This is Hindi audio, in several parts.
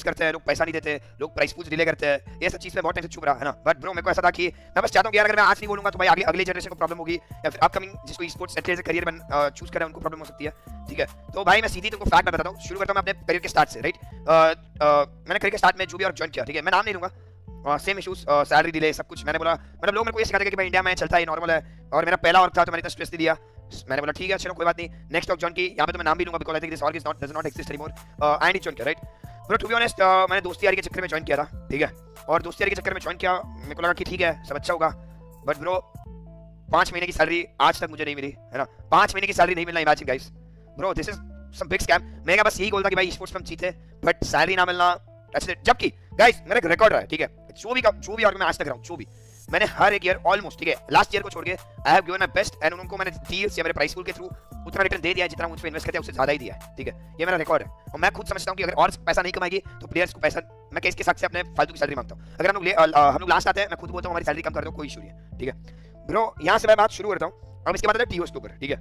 करते हैं, लोग पैसा नहीं देते, लोग प्राइस पूछ डिले करते हैं, ये सब चीज में बहुत टाइम से चुप रहा है ना। बट ब्रो मेरे को ऐसा था कि मैं बस चाहता हूँ कि यार अगर मैं आज नहीं बोलूंगा तो भाई अगले जनरेशन को प्रॉब्लम होगी, या फिर अपकमिंग जिसको स्पोर्ट्स एथलीट करियर में चूज कर रहे हैं उनको प्रॉब्लम हो सकती है, ठीक है। तो भाई मैं सीधी तुमको फैक्ट बताता हूँ, शुरू करता हूँ मैं अपने करियर के स्टार्ट से, राइट। मैंने करियर के स्टार्ट में जो भी और ज्वाइन किया, ठीक है, मैं नाम नहीं लूंगा, सेम इशूज, सैलरी डिले, सब कुछ। मैंने बोला, मतलब लोग मेरे को ये सिखाते कि भाई इंडिया में चलता है, नॉर्मल है, और मेरा पहला वर्क था तो मैंने इतना स्ट्रेस नहीं दिया। मैंने बोला ठीक है चलो कोई बात नहीं, नेक्स्ट वर्क ज्वाइन की, यहाँ पे तो मैं नाम भी लूंगा because I think this work is not does not exist anymore, and he join किया, right. Bro to be honest मैंने दोस्ती यारी के चक्कर में ज्वाइन किया था, ठीक है, और दोस्ती यारी के चक्कर में ज्वाइन किया, मेरे को लगा कि ठीक है सब अच्छा होगा। बट ब्रो 5 महीने की सैलरी आज तक मुझे नहीं मिली, है ना। 5 महीने की सैलरी नहीं मिलना, imagine guys, bro this is some big scam. मेरा बस यही गोल था कि भाई स्पोर्ट्स में हम जीते, बट सैलरी ना मिलना, जबकि गाइस मेरा एक रिकॉर्ड रहा है, ठीक है, जो भी और मैं आज तक रहा हूं, जो भी मैंने हर एक ईयर ऑलमोस्ट, ठीक है, लास्ट ईयर को छोड़ के I have given my best, and उनको मैंने डील्स या मेरे प्राइस पूल के थ्रू उतना रिटर्न दे दिया है जितना मुझ पे इन्वेस्ट करते हैं उससे ज्यादा ही दिया है, ठीक है, ये मेरा रिकॉर्ड है। और मैं खुद समझता हूं कि अगर और पैसा नहीं कमाएगी तो प्लेयर्स को पैसा, मैं किसके साथ से अपने फालतू की सैलरी मांगता हूं। अगर हम लोग लास्ट आते हैं, मैं खुद बोलता हूं हमारी सैलरी कम कर दो, कोई इशू नहीं है, ठीक है। ब्रो यहां से मैं बात शुरू करता हूं, अब इसके बाद आता है टीओएस के ऊपर, ठीक है।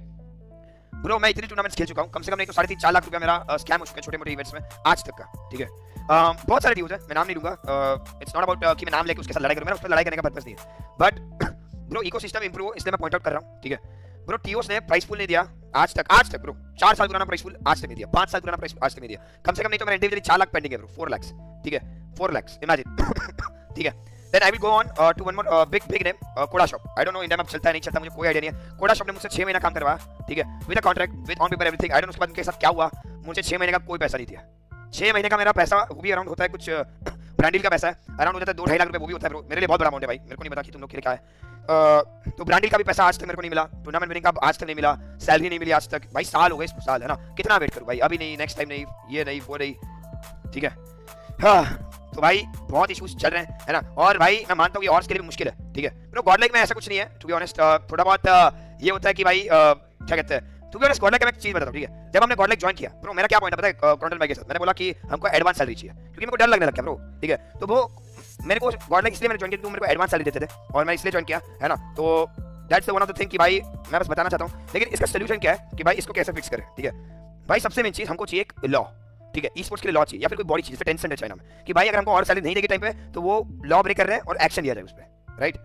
ब्रो मैं इतने टूर्नामेंट्स खेल चुका हूं, कम से कम नहीं तो 3.5-4 लाख रुपया मेरा स्कैम हो चुका है छोटे मोटे इवेंट्स में आज तक का, ठीक है। बहुत सारे टीओस है, मैं नाम नहीं लूंगा, इट्स नॉट अबाउट कि मैं नाम लेके उसके साथ लड़ाई करूं, मेरा उस पर लड़ाई करने का पर्पस नहीं है, बट ब्रो इकोसिस्टम इंप्रूव हो इसलिए मैं पॉइंट आउट कर रहा हूं, ठीक है। ब्रो टीओस ने प्राइस पूल नहीं दिया आज तक ब्रो 4 साल पुराना प्राइस पूल आज तक नहीं दिया, 5 साल पुराना प्राइस आज तक नहीं दिया, कम से कम नहीं तो मेरा इंडिविजुअली 4 लाख पेंडिंग है ब्रो, 4 लाख, ठीक है, 4 लाख इमेजिन ठीक है। Then I will go on to one more big name, Codashop. I don't know India में चलता है नहीं चलता, मुझे कोई आइडिया नहीं है। कोडा शॉप ने मुझसे 6 महीना काम करवाया, ठीक है, with a contract, with on paper everything. I don't no उसके बाद उनके साथ क्या हुआ, मुझे 6 महीने का कोई पैसा नहीं दिया। 6 महीने का मेरा पैसा वो भी अराउंड होता है कुछ ब्रांडिल का पैसा है, अराउंड हो जाता है 2-2.5 लाख रुपए, वो भी होता है ब्रो, मेरे लिए बहुत बड़ा अमाउंट है भाई, मेरे को नहीं पता कि तुम लोग के लिए क्या है। तो ब्रांडिल का भी पैसा आज तक मेरे को नहीं मिला, टूर्नामेंट विनिंग का आज तक नहीं मिला, सैलरी नहीं मिली आज तक भाई, साल हो गए, इसको साल, है ना, कितना वेट करूं भाई, अभी नहीं, नेक्स्ट टाइम नहीं, ये नहीं, वो नहीं, ठीक है। हाँ तो भाई बहुत इश्यूज चल रहे हैं, है ना, और भाई मैं मानता हूँ ये और के लिए भी मुश्किल है, ठीक है। ब्रो गॉडलाइक में ऐसा कुछ नहीं है टू बी ऑनेस्ट, थोड़ा बहुत ये होता है कि भाई क्या कहते हैं, टू बी ऑनेस्ट गॉडलाइक का मैं एक चीज बताता हूँ, ठीक है। जब हमने गॉडलाइक ज्वाइन किया ब्रो, मेरा क्या पॉइंट है पता है कॉन्टेंट भाई के साथ, मैंने बोला कि हमको एडवांस सैलरी चाहिए क्योंकि मेरे को डर लगने लग गया ब्रो, ठीक है। तो वो मेरे को गॉडलाइक इसलिए मैंने ज्वाइन किया, मेरे को एडवांस सैलरी देते थे और मैं इसलिए ज्वाइन किया, है ना। तो that's one of the thing कि भाई मैं बस बताना चाहता हूँ, लेकिन इसका सोल्यूशन क्या है कि भाई इसको कैसे फिक्स करें, ठीक है। भाई सबसे मेन चीज हमको चाहिए एक लॉ, ठीक है, ई स्पोर्ट्स के लिए लॉ चाहिए या फिर कोई बड़ी चीज, टेंशन है चाइना में कि भाई अगर हमको और सैलरी नहीं देगी टाइम पे तो वो लॉ ब्रेक कर रहे हैं और एक्शन लिया जाए उस पर, राइट।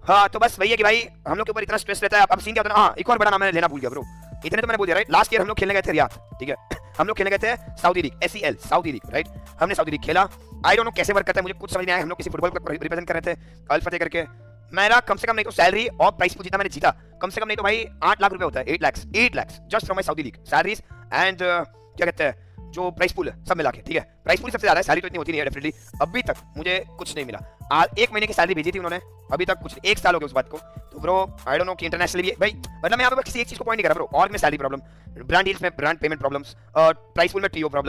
हाँ तो बस वही है कि भाई हम लोग के ऊपर इतना स्ट्रेस रहता है। अब सीन क्या होता है, हाँ एक और बड़ा नाम मैंने लेना भूल गया ब्रो, इतने तो मैंने बोल दिया, राइट। लास्ट ईयर हम लोग खेलने गए थे रियाद, ठीक है, हम लोग खेलने गए थे Saudi league, SEL Saudi league, right. हमने सऊदी लीग खेला, आई डोंट नो कैसे वर्क करता है, मुझे कुछ समझ नहीं आया। हम लोग किसी फुटबॉल को रिप्रेजेंट कर रहे थे अल फतेह करके, मेरा कम से कम नहीं तो सैलरी और प्राइस पूल जितना मैंने जीता, कम से कम नहीं तो भाई 8 लाख रुपए होता है, 8 lakh just from my Saudi league salaries and क्या कहते हैं जो प्राइस पूल है सब मिला के, ठीक है। प्राइस पूल सबसे ज्यादा है, सैलरी तो इतनी होती नहीं है डेफिनेटली। अभी तक मुझे कुछ नहीं मिला, 1 महीने की सैलरी भेजी थी उन्होंने, अभी तक कुछ, 1 साल हो गया उस बात को। तो ब्रो आई डोंट नो कि इंटरनेशनली भी भाई, मतलब मैं यहाँ पे किसी एक चीज को पॉइंट नहीं कर रहा ब्रो, और में सैलरी प्रॉब्लम, ब्रांड डील्स में ब्रांड पेमेंट प्रॉब्लम्स, और प्राइस पूल में टीओ प्रॉब्लम।